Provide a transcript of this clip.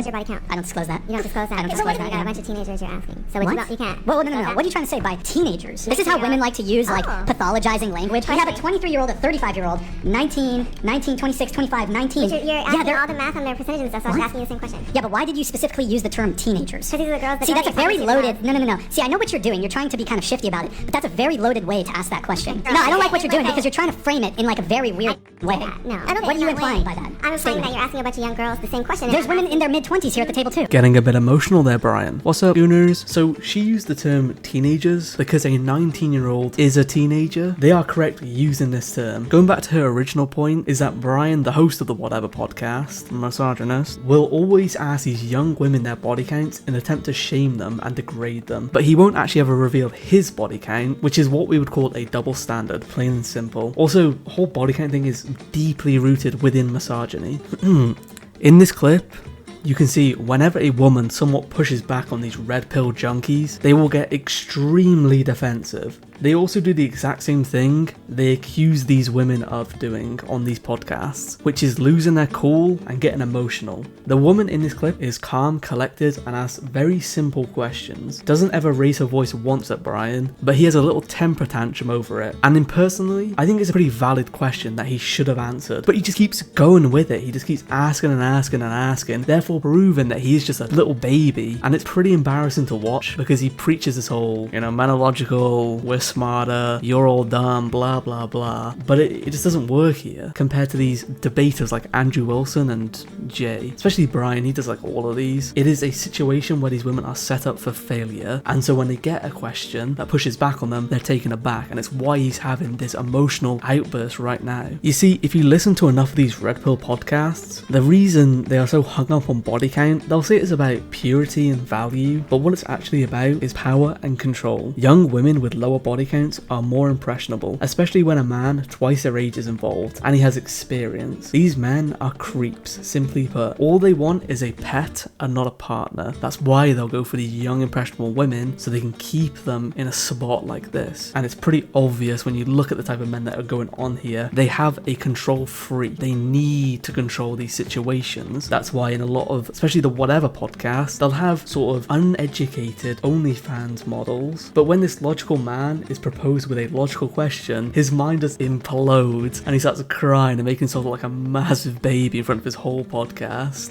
What's your body count? I don't disclose that. You don't disclose that. I don't Okay, disclose so that. you got a bunch of teenagers you're asking. So What? you can't. Well, no. disclose that. What are you trying to say by teenagers? This is how 19-year-old. women like to use like Oh. pathologizing language. We have a 23-year-old, a 35-year-old, 19, 26, 25, 19. But you're asking they're- all the math on their percentages and stuff, so I was asking you the same question. Yeah, but why did you specifically use the term teenagers? Because these are the girls that See, go that's to a very your loaded. class. No. See, I know what you're doing. You're trying to be kind of shifty about it, but that's a very loaded way to ask that question. Okay. No, I don't like what you're doing Okay. because you're trying to frame it in like a very weird way. No. What are you implying by that? I'm implying statement? that you're asking a bunch of young girls the same question. There's women in their mid-20s here at the table too. Getting a bit emotional there, Brian. What's up, Gooners? So she used the term teenagers because a 19-year-old is a teenager. They are correct using this term. Going back to her original point is that Brian, the host of the Whatever podcast, misogynist, will always ask these young women their body counts in an attempt to shame them and degrade them. But he won't actually ever reveal his body count, which is what we would call a double standard, plain and simple. Also, the whole body count thing is deeply rooted within misogyny. In this clip, you can see whenever a woman somewhat pushes back on these red pill junkies, they will get extremely defensive. They also do the exact same thing they accuse these women of doing on these podcasts, which is losing their cool and getting emotional. The woman in this clip is calm, collected, and asks very simple questions. Doesn't ever raise her voice once at Brian, but he has a little temper tantrum over it. And personally, I think it's a pretty valid question that he should have answered, but he just keeps going with it. He just keeps asking and asking and asking, therefore proving that he's just a little baby. And it's pretty embarrassing to watch because he preaches this whole, men are logical, we're smarter, you're all dumb, blah blah blah, but it just doesn't work here compared to these debaters like Andrew Wilson and Jay, especially Brian. He does like all of these. It is a situation where these women are set up for failure, and so when they get a question that pushes back on them, they're taken aback, and it's why he's having this emotional outburst right now. You see, if you listen to enough of these red pill podcasts, the reason they are so hung up on body count, they'll say it's about purity and value, but what it's actually about is power and control. Young women with lower body counts are more impressionable, especially when a man twice their age is involved and he has experience. These men are creeps, simply put. All they want is a pet and not a partner. That's why they'll go for these young impressionable women, so they can keep them in a spot like this. And it's pretty obvious when you look at the type of men that are going on here. They have a control freak. They need to control these situations. That's why in a lot of, especially the Whatever podcast, they'll have sort of uneducated OnlyFans models, but when this logical man is proposed with a logical question, his mind just implodes and he starts crying and making himself look like a massive baby in front of his whole podcast.